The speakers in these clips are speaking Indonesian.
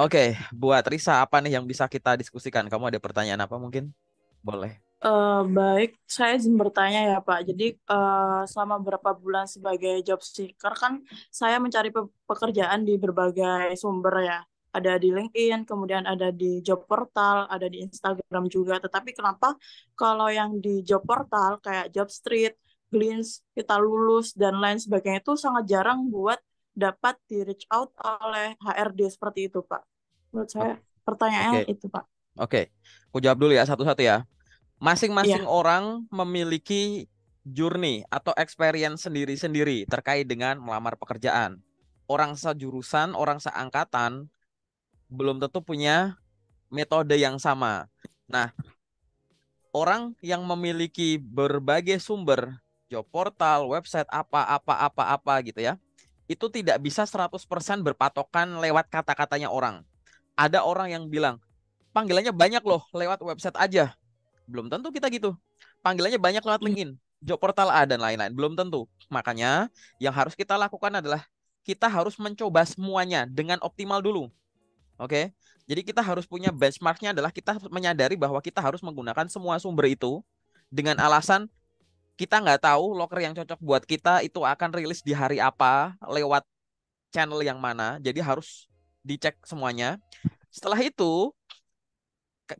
Oke, buat Risa apa nih yang bisa kita diskusikan? Kamu ada pertanyaan apa mungkin? Boleh. Baik, saya izin bertanya ya Pak. Jadi selama berapa bulan sebagai job seeker kan saya mencari pekerjaan di berbagai sumber ya. Ada di LinkedIn, kemudian ada di job portal, ada di Instagram juga. Tetapi kenapa kalau yang di job portal kayak Jobstreet, Glints, Kita Lulus, dan lain sebagainya itu sangat jarang buat dapat di reach out oleh HRD seperti itu Pak. Menurut saya Oke, pertanyaannya oke, itu Pak. oke. Aku jawab dulu ya satu-satu ya. Masing-masing Iya. orang memiliki journey atau experience sendiri-sendiri terkait dengan melamar pekerjaan. Orang sejurusan, orang seangkatan belum tentu punya metode yang sama. Nah, orang yang memiliki berbagai sumber, job portal, website apa gitu ya, itu tidak bisa 100% berpatokan lewat kata-katanya orang. Ada orang yang bilang, panggilannya banyak loh lewat website aja. Belum tentu kita gitu. Panggilannya banyak lewat Iya. LinkedIn, job portal A dan lain-lain. Belum tentu. Makanya yang harus kita lakukan adalah kita harus mencoba semuanya dengan optimal dulu. Oke. Jadi kita harus punya benchmarknya adalah kita menyadari bahwa kita harus menggunakan semua sumber itu dengan alasan kita nggak tahu loker yang cocok buat kita itu akan rilis di hari apa, lewat channel yang mana. Jadi harus dicek semuanya. Setelah itu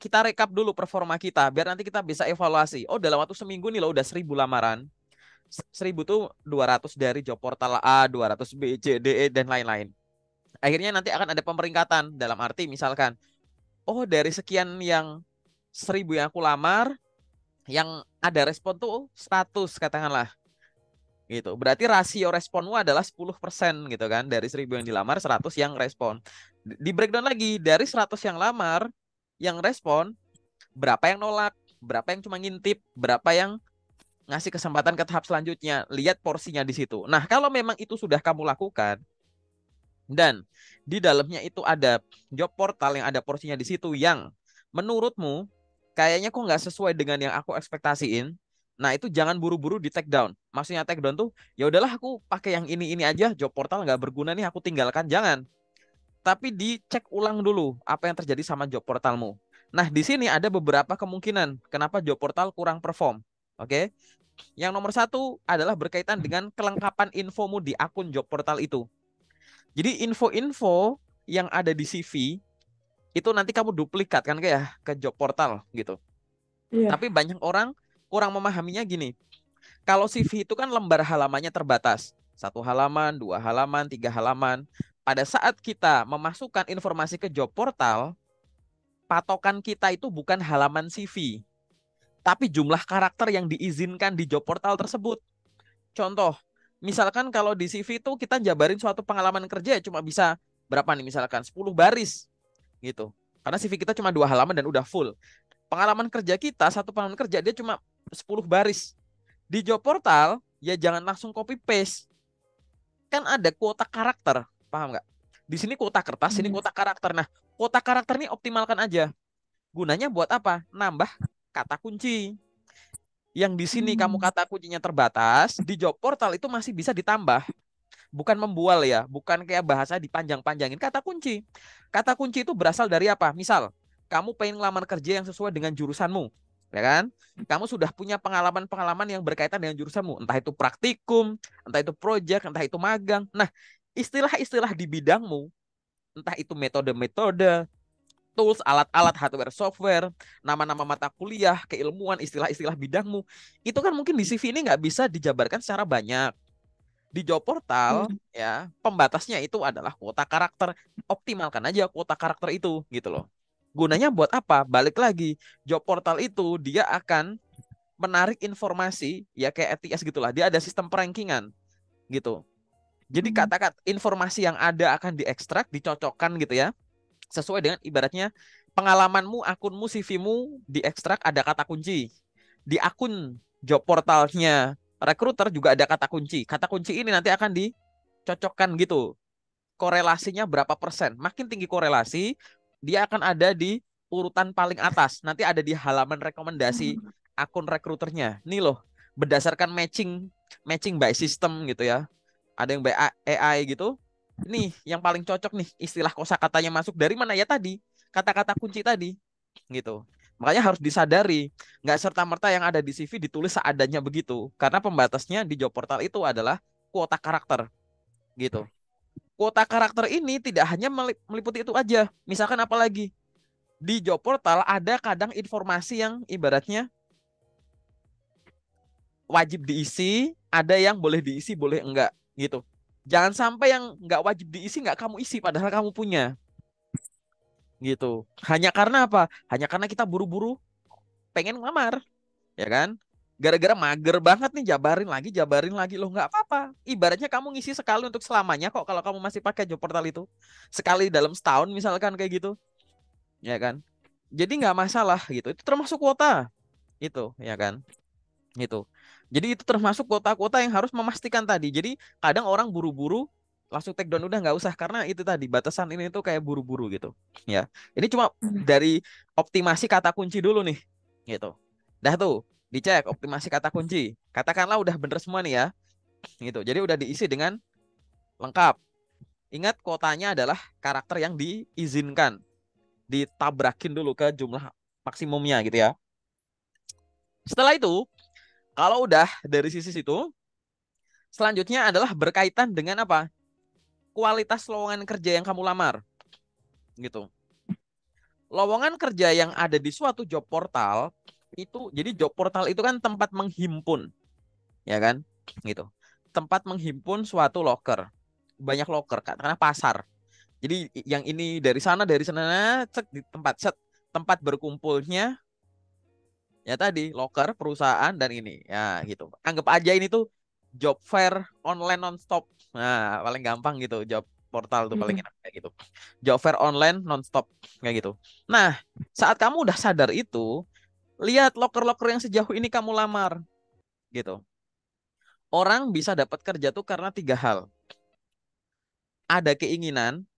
kita rekap dulu performa kita biar nanti kita bisa evaluasi. Oh, dalam waktu seminggu nih loh udah 1.000 lamaran. 1.000 tuh 200 dari job portal A, 200 B, C, D, E, dan lain-lain. Akhirnya nanti akan ada pemeringkatan dalam arti misalkan, oh dari sekian yang 1.000 yang aku lamar, yang ada respon tuh 100 katakanlah. Gitu. Berarti rasio responmu adalah 10% gitu kan. Dari 1.000 yang dilamar, 100 yang respon. Di breakdown lagi, dari 100 yang lamar, yang respon, berapa yang nolak, berapa yang cuma ngintip, berapa yang ngasih kesempatan ke tahap selanjutnya. Lihat porsinya di situ. Nah, kalau memang itu sudah kamu lakukan, dan di dalamnya itu ada job portal yang ada porsinya di situ yang menurutmu kayaknya kok nggak sesuai dengan yang aku ekspektasiin. Nah, itu jangan buru-buru di take down. Maksudnya take down tuh ya udahlah aku pakai yang ini aja, job portal nggak berguna nih aku tinggalkan. Jangan. Tapi dicek ulang dulu apa yang terjadi sama job portalmu. Nah, di sini ada beberapa kemungkinan kenapa job portal kurang perform. Oke. Yang nomor satu adalah berkaitan dengan kelengkapan infomu di akun job portal itu. Jadi info-info yang ada di CV itu nanti kamu duplikat kan kayak ke job portal gitu. Iya. Tapi banyak orang kurang memahaminya gini. Kalau CV itu kan lembar halamannya terbatas. Satu halaman, dua halaman, tiga halaman. Pada saat kita memasukkan informasi ke job portal, patokan kita itu bukan halaman CV, tapi jumlah karakter yang diizinkan di job portal tersebut. Contoh, misalkan kalau di CV itu kita jabarin suatu pengalaman kerja ya cuma bisa berapa nih misalkan 10 baris gitu. Karena CV kita cuma 2 halaman dan udah full. Pengalaman kerja kita, satu pengalaman kerja dia cuma 10 baris. Di job portal, ya jangan langsung copy paste. Kan ada kuota karakter, paham nggak? Di sini kuota kertas, sini Iya. kuota karakter. Nah, kuota karakter ini optimalkan aja. Gunanya buat apa? Nambah kata kunci. Yang di sini kamu Hmm. kata kuncinya terbatas, di job portal itu masih bisa ditambah. Bukan membual ya, bukan kayak bahasa dipanjang-panjangin. Kata kunci. Kata kunci itu berasal dari apa? Misal, kamu pengen ngelamar kerja yang sesuai dengan jurusanmu, ya kan? Kamu sudah punya pengalaman-pengalaman yang berkaitan dengan jurusanmu, entah itu praktikum, entah itu project, entah itu magang. Nah, istilah-istilah di bidangmu, entah itu metode-metode, tools, alat-alat, hardware, software, nama-nama mata kuliah, keilmuan, istilah-istilah bidangmu, itu kan mungkin di CV ini nggak bisa dijabarkan secara banyak. Di job portal Iya. ya pembatasnya itu adalah kuota karakter, optimalkan aja kuota karakter itu gitu loh. Gunanya buat apa? Balik lagi, job portal itu dia akan menarik informasi ya kayak ATS gitulah, dia ada sistem perankingan gitu. Jadi Hmm. kata-kata informasi yang ada akan diekstrak, dicocokkan gitu ya, sesuai dengan ibaratnya pengalamanmu, akunmu, CV-mu diekstrak ada kata kunci. Di akun job portalnya recruiter juga ada kata kunci. Kata kunci ini nanti akan dicocokkan gitu. Korelasinya berapa persen? Makin tinggi korelasi, dia akan ada di urutan paling atas. Nanti ada di halaman rekomendasi akun rekruternya. Nih loh, berdasarkan matching matching by system gitu ya. Ada yang by AI gitu. Ini yang paling cocok nih, istilah kosakatanya masuk dari mana ya tadi? Kata-kata kunci tadi, gitu. Makanya harus disadari, nggak serta-merta yang ada di CV ditulis seadanya begitu. Karena pembatasnya di job portal itu adalah kuota karakter, gitu. Kuota karakter ini tidak hanya meliputi itu aja. Misalkan apalagi di job portal ada kadang informasi yang ibaratnya wajib diisi, ada yang boleh diisi, boleh enggak, gitu. Jangan sampai yang nggak wajib diisi nggak kamu isi, padahal kamu punya, gitu. Hanya karena apa? Hanya karena kita buru-buru pengen ngelamar, ya kan? Gara-gara mager banget nih, jabarin lagi loh, nggak apa-apa. Ibaratnya kamu ngisi sekali untuk selamanya kok kalau kamu masih pakai job portal itu. Sekali dalam setahun misalkan kayak gitu, ya kan? Jadi nggak masalah gitu. Itu termasuk kuota, itu, ya kan? Gitu. Jadi itu termasuk kuota-kuota yang harus memastikan tadi. Jadi kadang orang buru-buru langsung take down, udah nggak usah karena itu tadi batasan ini tuh kayak buru-buru gitu. Ya. Ini cuma dari optimasi kata kunci dulu nih. Gitu. Dah tuh, dicek optimasi kata kunci. Katakanlah udah bener semua nih ya. Gitu. Jadi udah diisi dengan lengkap. Ingat kuotanya adalah karakter yang diizinkan. Ditabrakin dulu ke jumlah maksimumnya gitu ya. Setelah itu, kalau udah dari sisi situ, selanjutnya adalah berkaitan dengan apa? Kualitas lowongan kerja yang kamu lamar, gitu. Lowongan kerja yang ada di suatu job portal itu, jadi job portal itu kan tempat menghimpun, ya kan? Gitu. Tempat menghimpun suatu loker. Banyak loker, karena pasar. Jadi yang ini dari sana, cek di tempat set, tempat berkumpulnya ya tadi loker perusahaan dan ini ya gitu. Anggap aja ini tuh job fair online nonstop. Nah, paling gampang gitu job portal tuh paling Hmm. enak kayak gitu. Job fair online nonstop kayak gitu. Nah, saat kamu udah sadar itu, lihat loker-loker yang sejauh ini kamu lamar gitu. Orang bisa dapat kerja tuh karena tiga hal. Ada keinginan,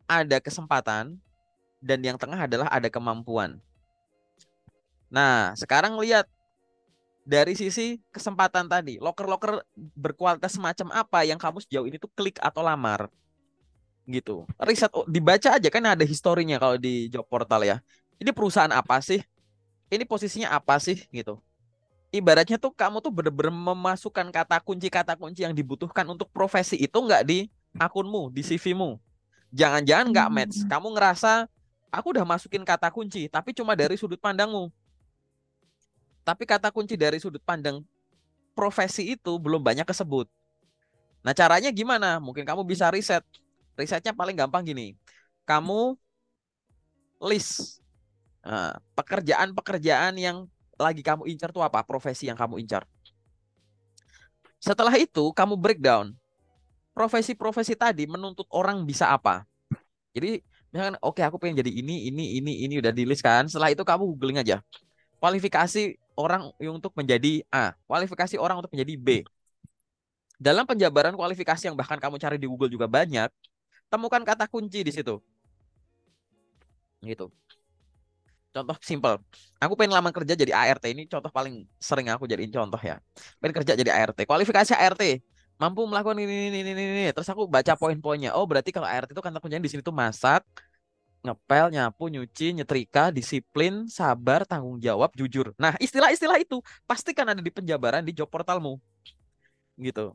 ada kesempatan, dan yang tengah adalah ada kemampuan. Nah, sekarang lihat dari sisi kesempatan tadi, loker-loker berkualitas semacam apa yang kamu sejauh ini tuh klik atau lamar gitu. Riset dibaca aja kan ada historinya kalau di job portal ya. Ini perusahaan apa sih? Ini posisinya apa sih gitu. Ibaratnya tuh kamu tuh bener-bener memasukkan kata kunci yang dibutuhkan untuk profesi itu nggak di akunmu, di CV-mu. Jangan-jangan nggak match. Hmm. Kamu ngerasa aku udah masukin kata kunci, tapi cuma dari sudut pandangmu. Tapi kata kunci dari sudut pandang profesi itu belum banyak kesebut. Nah, caranya gimana? Mungkin kamu bisa riset. Risetnya paling gampang gini. Kamu list pekerjaan-pekerjaan yang lagi kamu incar tuh apa? Profesi yang kamu incar. Setelah itu, kamu breakdown. Profesi-profesi tadi menuntut orang bisa apa? Jadi, misalkan, oke aku pengen jadi ini, udah di list kan. Setelah itu kamu googling aja. Kualifikasi orang untuk menjadi A. Kualifikasi orang untuk menjadi B. Dalam penjabaran kualifikasi yang bahkan kamu cari di Google juga banyak, temukan kata kunci di situ. Gitu. Contoh simple. Aku pengen lamar kerja jadi ART. Ini contoh paling sering aku jadiin contoh ya. Pengen kerja jadi ART. Kualifikasi ART. Mampu melakukan ini. Terus aku baca poin-poinnya. Oh, berarti kalau ART itu kata kuncinya di sini tuh masak, ngepel, nyapu, nyuci, nyetrika, disiplin, sabar, tanggung jawab, jujur. Nah, istilah-istilah itu pastikan ada di penjabaran di job portalmu. Gitu.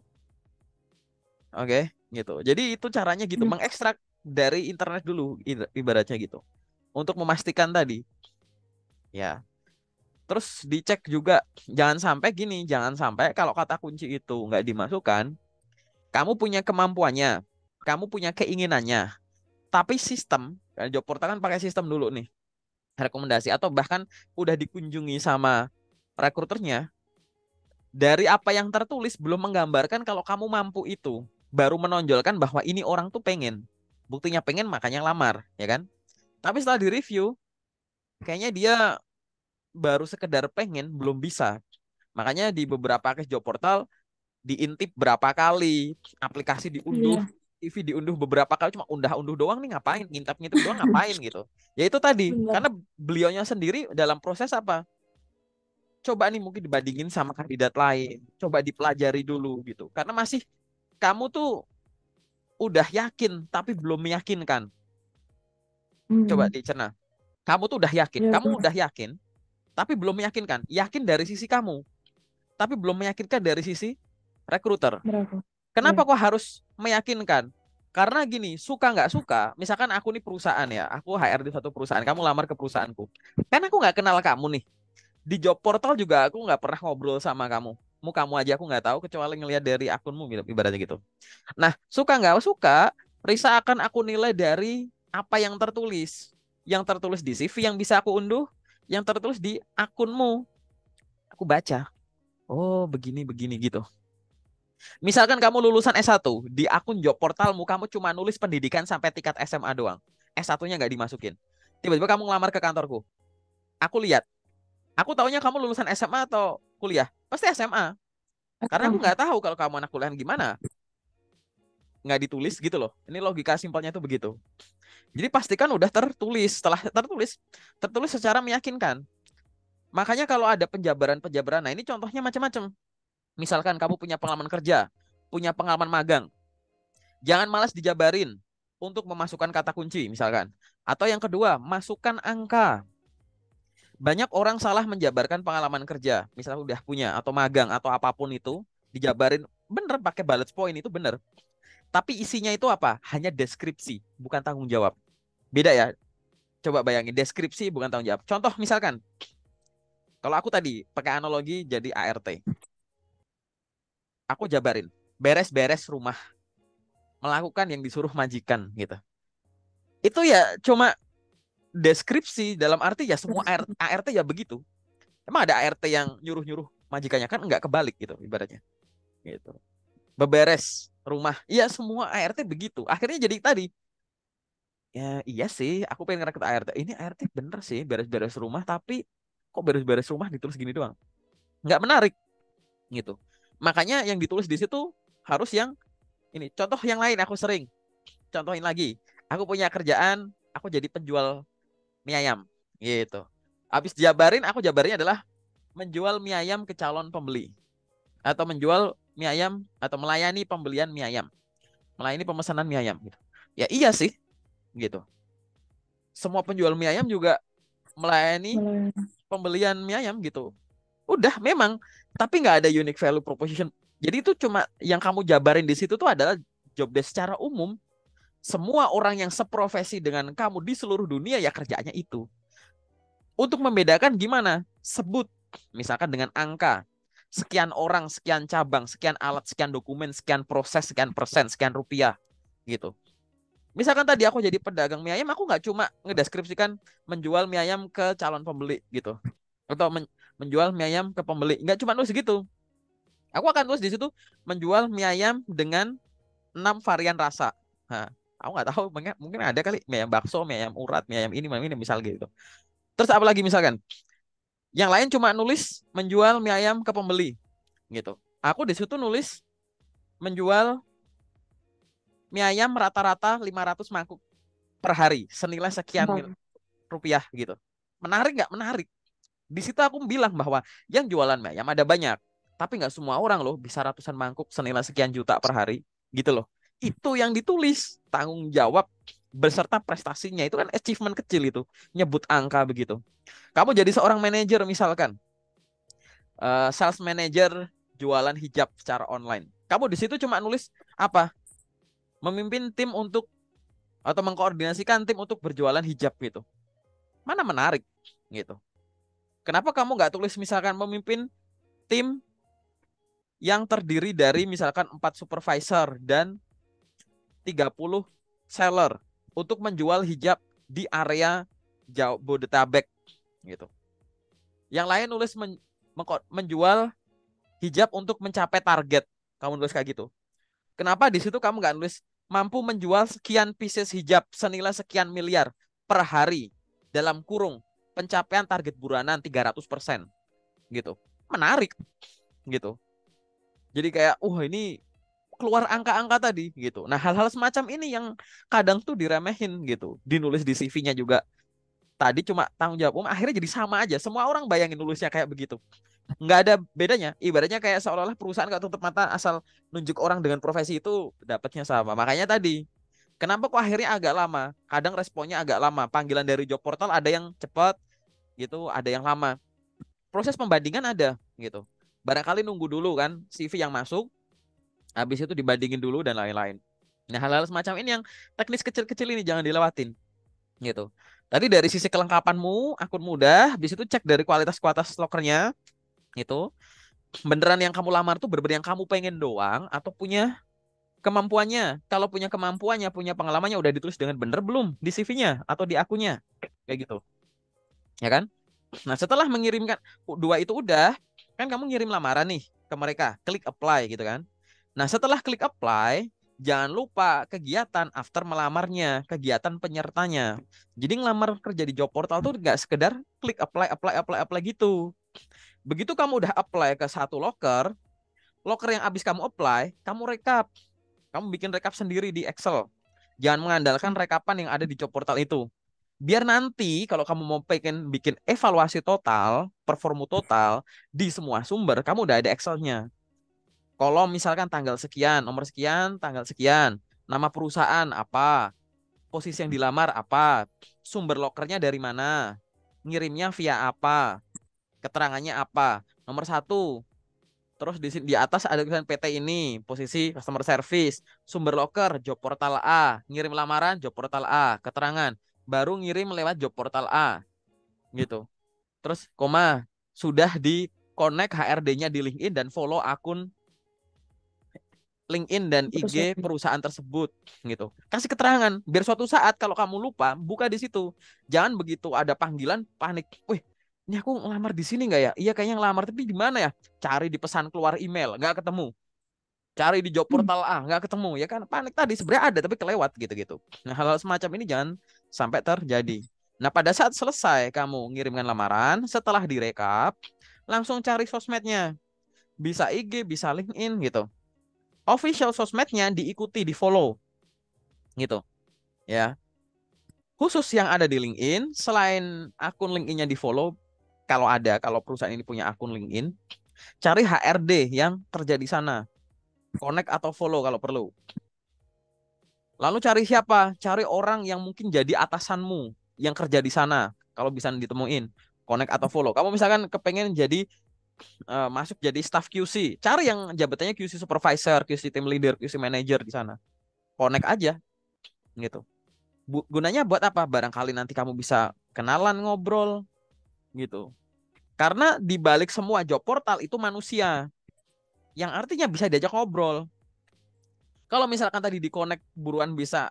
Oke, gitu. Jadi itu caranya gitu, Hmm. mengekstrak dari internet dulu ibaratnya gitu. Untuk memastikan tadi, ya. Terus dicek juga, jangan sampai gini, jangan sampai kalau kata kunci itu nggak dimasukkan, kamu punya kemampuannya, kamu punya keinginannya, tapi sistem, kan job portal kan pakai sistem dulu nih, rekomendasi atau bahkan udah dikunjungi sama rekruternya, dari apa yang tertulis belum menggambarkan kalau kamu mampu itu, baru menonjolkan bahwa ini orang tuh pengen, buktinya pengen makanya lamar, ya kan? Tapi setelah direview, kayaknya dia baru sekedar pengen, belum bisa. Makanya di beberapa case job portal diintip berapa kali, aplikasi diunduh, Iya, TV diunduh beberapa kali, cuma undah-unduh doang nih ngapain, ngintip-ngintip doang ngapain gitu. Ya itu tadi, benar. karena beliaunya sendiri dalam proses apa? Coba nih mungkin dibandingin sama kandidat lain, coba dipelajari dulu gitu. Karena masih kamu tuh udah yakin tapi belum meyakinkan. Coba Hmm. dicerna. Kamu tuh udah yakin, Iya, kamu Pak. udah yakin, tapi belum meyakinkan. Yakin dari sisi kamu, tapi belum meyakinkan dari sisi rekruter. Berapa? Kenapa Iya. kok harus meyakinkan? Karena gini, suka nggak suka, misalkan aku nih perusahaan ya, aku HR di satu perusahaan, kamu lamar ke perusahaanku. Kan aku nggak kenal kamu nih. Di job portal juga aku nggak pernah ngobrol sama kamu. Kamu aja aku nggak tahu kecuali ngelihat dari akunmu ibaratnya gitu. Nah, suka nggak suka, Risa akan aku nilai dari apa yang tertulis. Yang tertulis di CV yang bisa aku unduh, yang tertulis di akunmu. Aku baca. Oh, begini-begini gitu. Misalkan kamu lulusan S1, di akun job portalmu kamu cuma nulis pendidikan sampai tingkat SMA doang. S1-nya nggak dimasukin. Tiba-tiba kamu ngelamar ke kantorku. Aku lihat. Aku taunya kamu lulusan SMA atau kuliah. Pasti SMA. Karena aku SMA. nggak tahu kalau kamu anak kuliah gimana. Nggak ditulis gitu loh. Ini logika simpelnya tuh begitu. Jadi pastikan udah tertulis. Setelah tertulis, tertulis secara meyakinkan. Makanya kalau ada penjabaran-penjabaran, nah ini contohnya macam-macam. Misalkan kamu punya pengalaman kerja, punya pengalaman magang, jangan malas dijabarin untuk memasukkan kata kunci misalkan. Atau yang kedua, masukkan angka. Banyak orang salah menjabarkan pengalaman kerja, misalnya udah punya atau magang atau apapun itu, dijabarin bener pakai bullet point itu bener. Tapi isinya itu apa? Hanya deskripsi, bukan tanggung jawab. Beda ya. Coba bayangin, deskripsi bukan tanggung jawab. Contoh misalkan, kalau aku tadi pakai analogi jadi ART, aku jabarin, beres-beres rumah, melakukan yang disuruh majikan gitu. Itu ya cuma deskripsi dalam arti ya semua ART ya begitu. Emang ada ART yang nyuruh-nyuruh majikannya kan nggak kebalik gitu ibaratnya. Gitu. Beberes rumah, iya semua ART begitu. Akhirnya jadi tadi, ya iya sih, aku pengen ngerekrut ART. Ini ART bener sih beres-beres rumah, tapi kok beres-beres rumah ditulis gini doang. Nggak menarik gitu. Makanya yang ditulis di situ harus yang ini. Contoh yang lain aku sering contohin lagi. Aku punya kerjaan, aku jadi penjual mie ayam gitu. Habis jabarin, aku jabarinnya adalah menjual mie ayam ke calon pembeli atau menjual mie ayam atau melayani pembelian mie ayam, melayani pemesanan mie ayam gitu. Ya iya sih gitu. Semua penjual mie ayam juga melayani Mulai. pembelian mie ayam gitu. Udah memang, tapi nggak ada unique value proposition. Jadi itu cuma yang kamu jabarin di situ tuh adalah job desk secara umum. Semua orang yang seprofesi dengan kamu di seluruh dunia ya kerjanya itu. Untuk membedakan gimana? Sebut misalkan dengan angka. Sekian orang, sekian cabang, sekian alat, sekian dokumen, sekian proses, sekian persen, sekian rupiah gitu. Misalkan tadi aku jadi pedagang mie ayam, aku nggak cuma ngedeskripsikan menjual mie ayam ke calon pembeli gitu. Atau menjual mie ayam ke pembeli. Nggak cuma nulis gitu. Aku akan tulis di situ menjual mie ayam dengan 6 varian rasa. Nah, aku nggak tahu, mungkin ada kali mie ayam bakso, mie ayam urat, mie ayam ini misal gitu. Terus apa lagi misalkan? Yang lain cuma nulis menjual mie ayam ke pembeli gitu. Aku di situ nulis menjual mie ayam rata-rata 500 mangkuk per hari, senilai sekian Bentar. rupiah gitu. Menarik nggak? Menarik. Di situ aku bilang bahwa yang jualan mie ayam ada banyak, tapi nggak semua orang loh bisa ratusan mangkuk senilai sekian juta per hari gitu loh. Itu yang ditulis, tanggung jawab beserta prestasinya itu kan achievement kecil itu, nyebut angka begitu. Kamu jadi seorang manajer misalkan, sales manager jualan hijab secara online. Kamu di situ cuma nulis apa? Memimpin tim untuk atau mengkoordinasikan tim untuk berjualan hijab gitu. Mana menarik gitu. Kenapa kamu nggak tulis misalkan memimpin tim yang terdiri dari misalkan 4 supervisor dan 30 seller untuk menjual hijab di area Jabodetabek gitu. Yang lain nulis menjual hijab untuk mencapai target. Kamu nulis kayak gitu. Kenapa di situ kamu nggak nulis mampu menjual sekian pieces hijab senilai sekian miliar per hari dalam kurung pencapaian target bulanan 300% gitu. Menarik gitu. Jadi kayak, ini keluar angka-angka tadi gitu. Nah, hal-hal semacam ini yang kadang tuh diremehin gitu. Dinulis di CV-nya juga. Tadi cuma tanggung jawab umum, akhirnya jadi sama aja. Semua orang bayangin nulisnya kayak begitu. Nggak ada bedanya. Ibaratnya kayak seolah-olah perusahaan nggak tutup mata asal nunjuk orang dengan profesi itu dapatnya sama. Makanya tadi, kenapa kok akhirnya agak lama? Kadang responnya agak lama. Panggilan dari job portal ada yang cepat gitu, ada yang lama. Proses pembandingan ada gitu. Barangkali nunggu dulu kan CV yang masuk, habis itu dibandingin dulu dan lain-lain. Nah, hal-hal semacam ini yang teknis kecil-kecil ini jangan dilewatin gitu. Tadi dari sisi kelengkapanmu, akun mudah, habis itu cek dari kualitas-kualitas lokernya gitu. Beneran yang kamu lamar tuh bener-bener yang kamu pengen doang atau punya kemampuannya. Kalau punya kemampuannya, punya pengalamannya udah ditulis dengan bener belum di CV-nya atau di akunnya. Kayak gitu. Ya kan? Nah, setelah mengirimkan dua itu udah, kan kamu ngirim lamaran nih ke mereka, klik apply gitu kan. Nah, setelah klik apply, jangan lupa kegiatan after melamarnya, kegiatan penyertanya. Jadi ngelamar kerja di job portal tuh nggak sekedar klik apply, apply, apply, apply gitu. Begitu kamu udah apply ke satu loker, loker yang habis kamu apply, kamu rekap. Kamu bikin rekap sendiri di Excel. Jangan mengandalkan rekapan yang ada di job portal itu. Biar nanti kalau kamu mau pengen bikin evaluasi total, performu total di semua sumber, kamu udah ada Excelnya. Kalau misalkan tanggal sekian, nomor sekian, tanggal sekian, nama perusahaan apa, posisi yang dilamar apa, sumber lokernya dari mana, ngirimnya via apa, keterangannya apa. Nomor satu, terus di atas ada tulisan PT ini, posisi customer service, sumber loker, job portal A, ngirim lamaran, job portal A, keterangan, baru ngirim lewat job portal A, gitu. Terus koma, sudah di connect HRD-nya di LinkedIn dan follow akun LinkedIn dan IG Perusahaan. perusahaan tersebut, gitu. Kasih keterangan, biar suatu saat kalau kamu lupa, buka di situ. Jangan begitu ada panggilan panik. Wih, ini aku ngelamar di sini nggak ya? Iya kayaknya ngelamar, tapi di mana ya? Cari di pesan keluar email, nggak ketemu. Cari di job portal A, nggak ketemu. Ya kan panik tadi, sebenarnya ada tapi kelewat gitu-gitu. Nah, hal-hal semacam ini jangan sampai terjadi. Nah, pada saat selesai kamu ngirimkan lamaran, setelah direkap, langsung cari sosmednya. Bisa IG, bisa LinkedIn gitu. Official sosmednya diikuti, di follow gitu ya. Khusus yang ada di LinkedIn, selain akun LinkedIn-nya di follow, kalau ada, kalau perusahaan ini punya akun LinkedIn, cari HRD yang kerja di sana, connect atau follow kalau perlu. Lalu cari siapa? Cari orang yang mungkin jadi atasanmu yang kerja di sana, kalau bisa ditemuin, connect atau follow. Kamu misalkan kepengen jadi masuk jadi staff QC, cari yang jabatannya QC supervisor, QC team leader, QC manager di sana. Connect aja gitu. Gunanya buat apa? Barangkali nanti kamu bisa kenalan, ngobrol gitu. Karena di balik semua job portal itu manusia yang artinya bisa diajak ngobrol. Kalau misalkan tadi di connect buruan bisa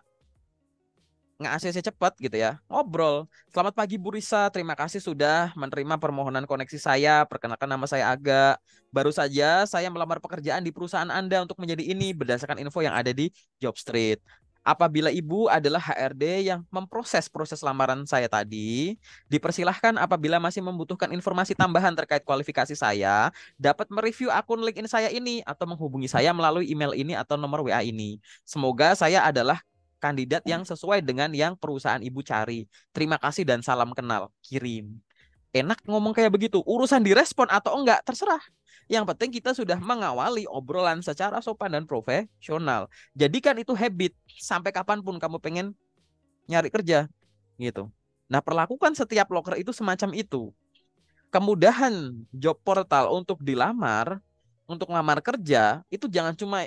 nge-ACC cepat gitu ya, ngobrol. Selamat pagi Bu Risa, terima kasih sudah menerima permohonan koneksi saya. Perkenalkan nama saya Aga. Baru saja saya melamar pekerjaan di perusahaan Anda untuk menjadi ini berdasarkan info yang ada di Jobstreet. Apabila Ibu adalah HRD yang memproses proses lamaran saya tadi, dipersilahkan apabila masih membutuhkan informasi tambahan terkait kualifikasi saya, dapat mereview akun LinkedIn saya ini atau menghubungi saya melalui email ini atau nomor WA ini. Semoga saya adalah kandidat yang sesuai dengan yang perusahaan ibu cari. Terima kasih dan salam kenal. Kirim. Enak ngomong kayak begitu. Urusan direspon atau enggak, terserah. Yang penting kita sudah mengawali obrolan secara sopan dan profesional. Jadikan itu habit sampai kapanpun kamu pengen nyari kerja. Gitu. Nah, perlakukan setiap loker itu semacam itu. Kemudahan job portal untuk dilamar, untuk ngelamar kerja, itu jangan cuma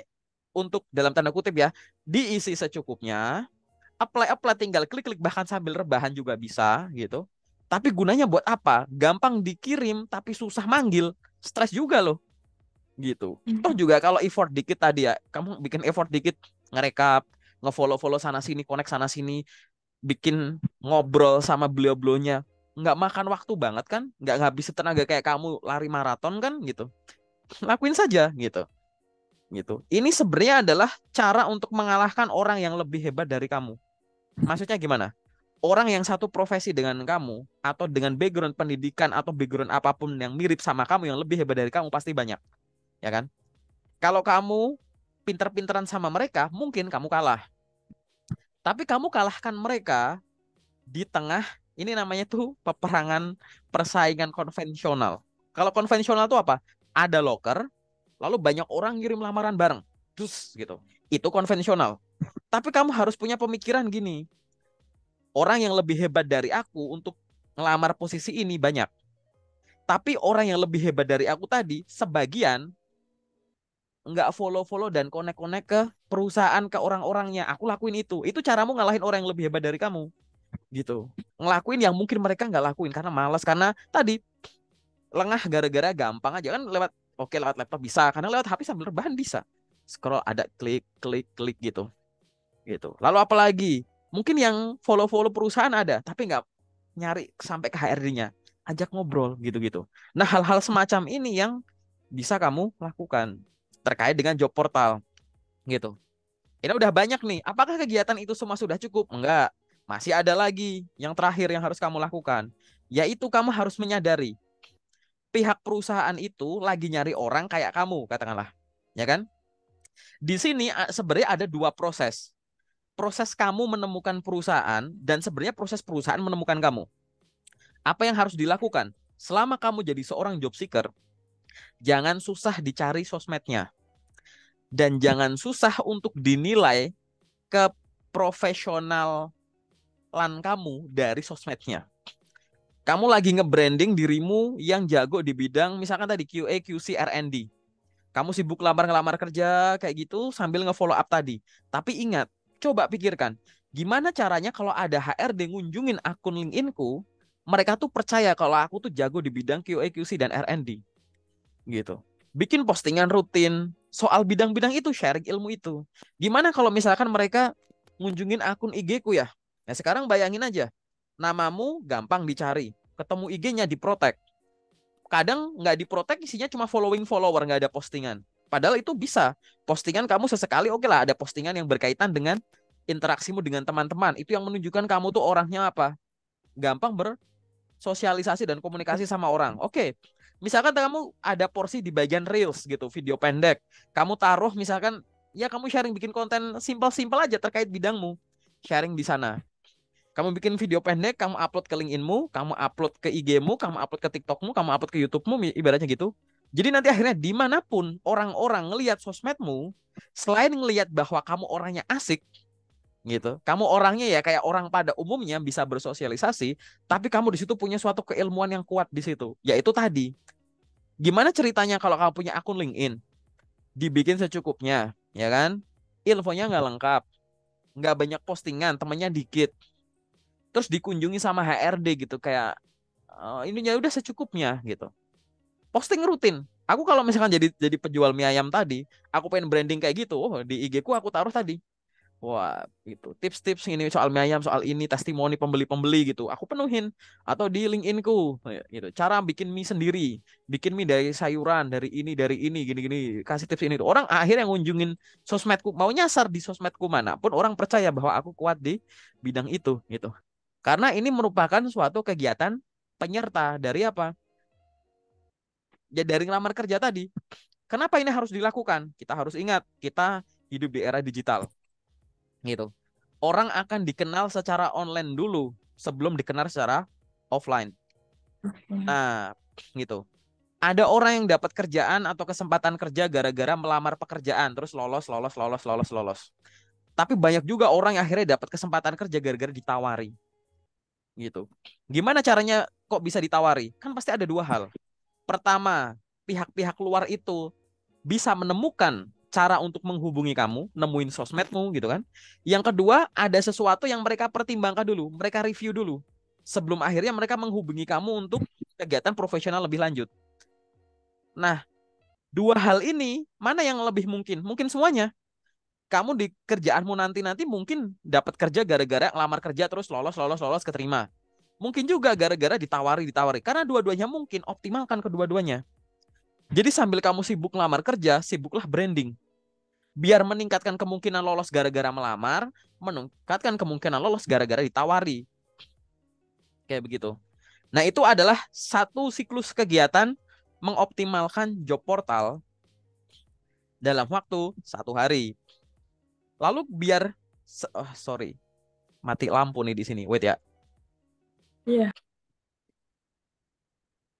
untuk dalam tanda kutip ya, diisi secukupnya, apply tinggal klik-klik bahkan sambil rebahan juga bisa gitu. Tapi gunanya buat apa? Gampang dikirim tapi susah manggil. Stres juga loh gitu. Toh juga kalau effort dikit tadi ya, kamu bikin effort dikit ngerekap, ngefollow-follow sana sini, connect sana sini, bikin ngobrol sama beliau-beliaunya. Nggak makan waktu banget kan? Nggak ngabisin tenaga kayak kamu lari maraton kan gitu. Lakuin saja gitu. Gitu. Ini sebenarnya adalah cara untuk mengalahkan orang yang lebih hebat dari kamu. Maksudnya gimana? Orang yang satu profesi dengan kamu atau dengan background pendidikan atau background apapun yang mirip sama kamu yang lebih hebat dari kamu pasti banyak, ya kan? Kalau kamu pinter-pinteran sama mereka, mungkin kamu kalah. Tapi kamu kalahkan mereka di tengah ini namanya tuh peperangan persaingan konvensional. Kalau konvensional tuh apa? Ada loker, lalu banyak orang ngirim lamaran bareng. Terus gitu. Itu konvensional. Tapi kamu harus punya pemikiran gini. Orang yang lebih hebat dari aku untuk ngelamar posisi ini banyak. Tapi orang yang lebih hebat dari aku tadi, sebagian nggak follow-follow dan connect-connect ke perusahaan, ke orang-orangnya. Aku lakuin itu. Itu caramu ngalahin orang yang lebih hebat dari kamu. Gitu. Ngelakuin yang mungkin mereka nggak lakuin karena malas. Karena tadi lengah gara-gara gampang aja kan lewat, oke lewat laptop bisa. Karena lewat HP sambil rebahan bisa. Scroll ada klik, klik, klik gitu. Gitu. Lalu apalagi? Mungkin yang follow-follow perusahaan ada, tapi nggak nyari sampai ke HRD-nya. Ajak ngobrol gitu-gitu. Nah, hal-hal semacam ini yang bisa kamu lakukan terkait dengan job portal gitu. Ini udah banyak nih. Apakah kegiatan itu semua sudah cukup? Enggak. Masih ada lagi yang terakhir yang harus kamu lakukan, yaitu kamu harus menyadari pihak perusahaan itu lagi nyari orang kayak kamu, katakanlah. Ya kan? Di sini sebenarnya ada dua proses. Proses kamu menemukan perusahaan dan sebenarnya proses perusahaan menemukan kamu. Apa yang harus dilakukan? Selama kamu jadi seorang job seeker, jangan susah dicari sosmednya dan jangan susah untuk dinilai keprofesionalan kamu dari sosmednya. Kamu lagi nge-branding dirimu yang jago di bidang misalkan tadi QA, QC, R&D. Kamu sibuk ngelamar kerja kayak gitu sambil nge-follow up tadi. Tapi ingat, coba pikirkan, gimana caranya kalau ada HRD ngunjungin akun LinkedIn-ku, mereka tuh percaya kalau aku tuh jago di bidang QA, QC, dan R&D. Gitu. Bikin postingan rutin soal bidang-bidang itu, sharing ilmu itu. Gimana kalau misalkan mereka ngunjungin akun IG-ku ya? Nah, sekarang bayangin aja. Namamu gampang dicari. Ketemu IG-nya diprotek. Kadang nggak diprotek isinya cuma following follower, nggak ada postingan. Padahal itu bisa. Postingan kamu sesekali oke lah ada postingan yang berkaitan dengan interaksimu dengan teman-teman. Itu yang menunjukkan kamu tuh orangnya apa? Gampang bersosialisasi dan komunikasi sama orang. Oke. Misalkan kamu ada porsi di bagian reels gitu, video pendek. Kamu taruh misalkan ya kamu sharing bikin konten simpel-simpel aja terkait bidangmu. Sharing di sana. Kamu bikin video pendek, kamu upload ke LinkedIn-mu, kamu upload ke IG-mu, kamu upload ke TikTok-mu, kamu upload ke YouTube-mu, ibaratnya gitu. Jadi nanti akhirnya dimanapun orang-orang ngelihat sosmedmu, selain ngelihat bahwa kamu orangnya asik, gitu, kamu orangnya ya kayak orang pada umumnya bisa bersosialisasi, tapi kamu di situ punya suatu keilmuan yang kuat di situ. Yaitu tadi, gimana ceritanya kalau kamu punya akun LinkedIn, dibikin secukupnya, ya kan? Infonya nggak lengkap, nggak banyak postingan, temennya dikit, terus dikunjungi sama HRD gitu kayak ininya udah secukupnya gitu. Posting rutin. Aku kalau misalkan jadi penjual mie ayam tadi, aku pengen branding kayak gitu. Oh, di IG ku aku taruh tadi. Wah, gitu. Tips-tips ini soal mie ayam, soal ini testimoni pembeli-pembeli gitu. Aku penuhin atau di LinkedIn-ku gitu. Cara bikin mie sendiri, bikin mie dari sayuran, dari ini gini-gini. Kasih tips ini tuh. Orang akhirnya ngunjungin sosmedku, mau nyasar di sosmedku manapun orang percaya bahwa aku kuat di bidang itu gitu. Karena ini merupakan suatu kegiatan penyerta dari apa? Ya dari ngelamar kerja tadi. Kenapa ini harus dilakukan? Kita harus ingat, kita hidup di era digital. Gitu. Orang akan dikenal secara online dulu sebelum dikenal secara offline. Nah, gitu. Ada orang yang dapat kerjaan atau kesempatan kerja gara-gara melamar pekerjaan terus lolos, lolos, lolos, lolos, lolos. Tapi banyak juga orang yang akhirnya dapat kesempatan kerja gara-gara ditawari. Gitu. Gimana caranya kok bisa ditawari? Kan pasti ada dua hal. Pertama, pihak-pihak luar itu bisa menemukan cara untuk menghubungi kamu, nemuin sosmedmu gitu kan. Yang kedua, ada sesuatu yang mereka pertimbangkan dulu, mereka review dulu. Sebelum akhirnya mereka menghubungi kamu untuk kegiatan profesional lebih lanjut. Nah, dua hal ini, mana yang lebih mungkin? Mungkin semuanya. Kamu di kerjaanmu nanti-nanti mungkin dapat kerja gara-gara ngelamar kerja terus lolos, lolos, lolos, keterima. Mungkin juga gara-gara ditawari. Karena dua-duanya mungkin, optimalkan kedua-duanya. Jadi sambil kamu sibuk ngelamar kerja, sibuklah branding. Biar meningkatkan kemungkinan lolos gara-gara melamar, meningkatkan kemungkinan lolos gara-gara ditawari. Kayak begitu. Nah, itu adalah satu siklus kegiatan mengoptimalkan job portal dalam waktu 1 hari. Lalu biar, sorry, mati lampu nih di sini. Wait ya. Iya.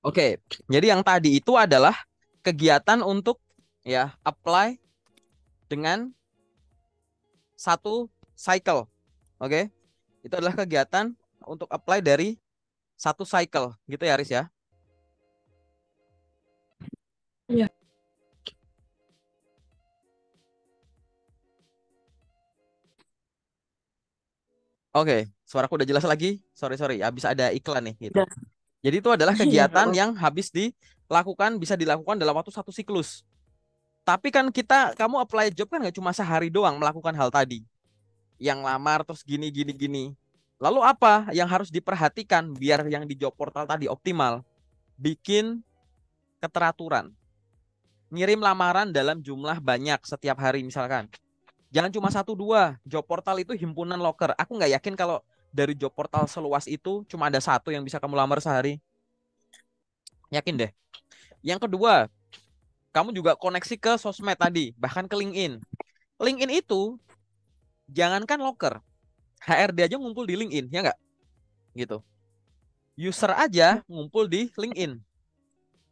Oke, jadi yang tadi itu adalah kegiatan untuk ya apply dengan satu cycle. Oke, itu adalah kegiatan untuk apply dari satu cycle, gitu ya, Aris ya. Iya. Oke, suaraku udah jelas lagi. Sorry sorry, habis ada iklan nih gitu. Udah. Jadi itu adalah Iya, nggak kegiatan apa-apa. yang habis dilakukan bisa dilakukan dalam waktu satu siklus. Tapi kan kamu apply job kan nggak cuma sehari doang melakukan hal tadi. Yang lamar terus gini gini gini. Lalu apa yang harus diperhatikan biar yang di job portal tadi optimal? Bikin keteraturan. Ngirim lamaran dalam jumlah banyak setiap hari misalkan. Jangan cuma satu dua. Job portal itu himpunan loker. Aku nggak yakin kalau dari job portal seluas itu cuma ada satu yang bisa kamu lamar sehari. Yakin deh. Yang kedua, kamu juga koneksi ke sosmed tadi, bahkan ke LinkedIn. LinkedIn itu jangankan loker, HRD aja ngumpul di LinkedIn, ya nggak? Gitu. User aja ngumpul di LinkedIn,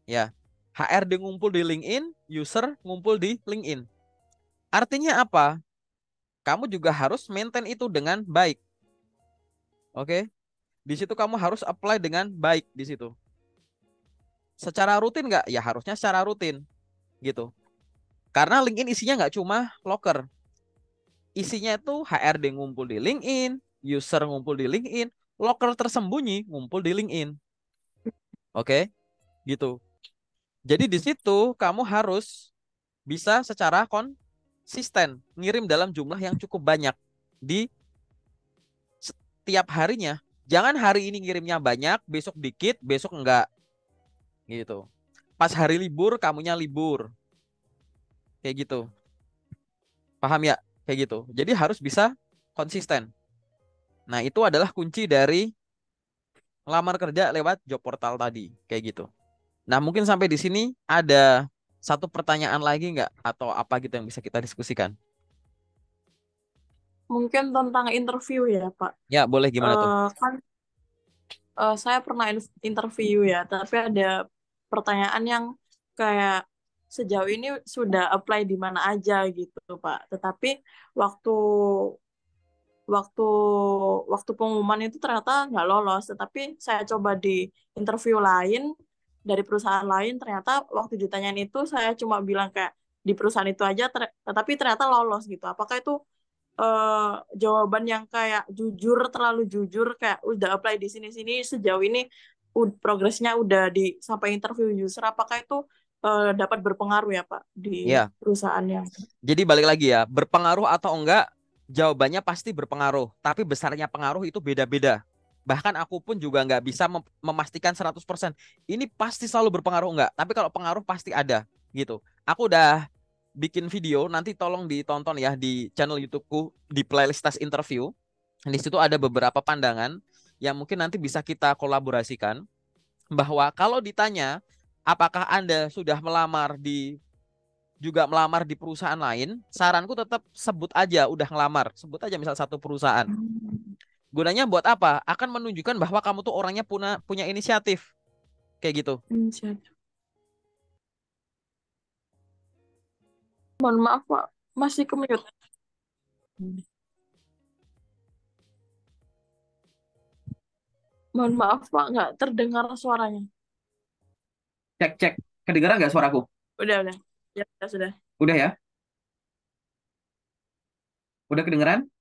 ya. HRD ngumpul di LinkedIn, user ngumpul di LinkedIn. Artinya apa? Kamu juga harus maintain itu dengan baik. Oke? Di situ kamu harus apply dengan baik di situ. Secara rutin nggak? Ya harusnya secara rutin, gitu. Karena LinkedIn isinya nggak cuma loker, isinya itu HRD ngumpul di LinkedIn, user ngumpul di LinkedIn, loker tersembunyi ngumpul di LinkedIn. Oke, gitu. Jadi di situ kamu harus bisa secara konsisten ngirim dalam jumlah yang cukup banyak di setiap harinya. Jangan hari ini ngirimnya banyak, besok dikit, besok enggak gitu. Pas hari libur kamunya libur. Kayak gitu. Paham ya? Kayak gitu. Jadi harus bisa konsisten. Nah, itu adalah kunci dari lamar kerja lewat job portal tadi, kayak gitu. Nah, mungkin sampai di sini ada satu pertanyaan lagi nggak atau apa gitu yang bisa kita diskusikan? Mungkin tentang interview ya, Pak. Ya, boleh gimana tuh? Kan saya pernah interview ya, tapi ada pertanyaan yang kayak sejauh ini sudah apply di mana aja gitu, Pak. Tetapi waktu waktu waktu pengumuman itu ternyata nggak lolos. Tetapi saya coba di interview lain dari perusahaan lain, ternyata waktu ditanyain itu saya cuma bilang kayak di perusahaan itu aja, tetapi ternyata lolos gitu. Apakah itu jawaban yang kayak jujur, terlalu jujur, kayak udah apply di sini-sini sejauh ini progresnya udah di sampai interview user, apakah itu dapat berpengaruh ya Pak di Ya, perusahaannya? jadi balik lagi ya, berpengaruh atau enggak? Jawabannya pasti berpengaruh, tapi besarnya pengaruh itu beda-beda. Bahkan aku pun juga nggak bisa memastikan 100%. Ini pasti selalu berpengaruh enggak, tapi kalau pengaruh pasti ada gitu. Aku udah bikin video, nanti tolong ditonton ya di channel YouTubeku di playlist tes interview. Di situ ada beberapa pandangan yang mungkin nanti bisa kita kolaborasikan bahwa kalau ditanya apakah Anda sudah melamar di perusahaan lain, saranku tetap sebut aja udah ngelamar, sebut aja misal satu perusahaan. Hmm, Gunanya buat apa? Akan menunjukkan bahwa kamu tuh orangnya punya punya inisiatif kayak gitu. siap. Mohon maaf Pak, masih kemute. Mohon maaf Pak, nggak terdengar suaranya. Cek cek, kedengaran nggak suaraku? Udah. Ya, sudah. Udah ya? Udah kedengeran?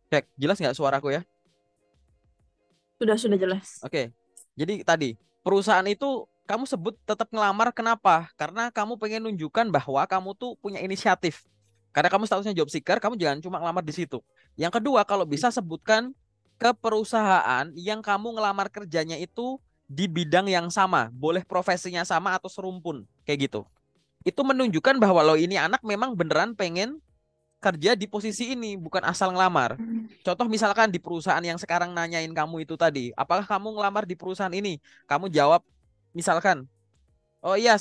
Cek, jelas nggak suaraku ya? Sudah jelas. Oke. Jadi tadi perusahaan itu kamu sebut tetap ngelamar kenapa? Karena kamu pengen nunjukkan bahwa kamu tuh punya inisiatif. Karena kamu statusnya job seeker, kamu jangan cuma ngelamar di situ. Yang kedua, kalau bisa sebutkan ke perusahaan yang kamu ngelamar kerjanya itu di bidang yang sama, boleh profesinya sama atau serumpun, kayak gitu. Itu menunjukkan bahwa lo ini anak memang beneran pengen kerja di posisi ini, bukan asal ngelamar. Contoh misalkan di perusahaan yang sekarang nanyain kamu itu tadi, apakah kamu ngelamar di perusahaan ini? Kamu jawab misalkan, oh iya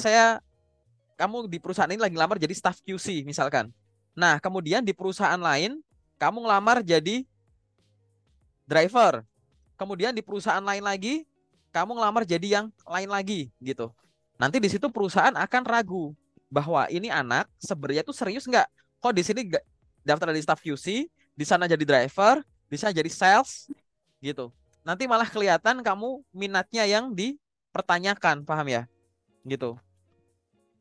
kamu di perusahaan ini lagi ngelamar jadi staff QC misalkan. Nah, kemudian di perusahaan lain kamu ngelamar jadi driver. Kemudian di perusahaan lain lagi kamu ngelamar jadi yang lain lagi gitu. Nanti di situ perusahaan akan ragu bahwa ini anak sebenarnya tuh serius nggak? Kok di sini daftar dari staff QC, di sana jadi driver, di sana jadi sales gitu. Nanti malah kelihatan kamu minatnya yang dipertanyakan, paham ya? Gitu.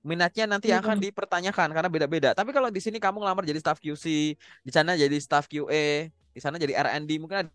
Minatnya nanti Iya. akan dipertanyakan karena beda-beda. Tapi kalau di sini kamu ngelamar jadi staff QC, di sana jadi staff QA, di sana jadi R&D, mungkin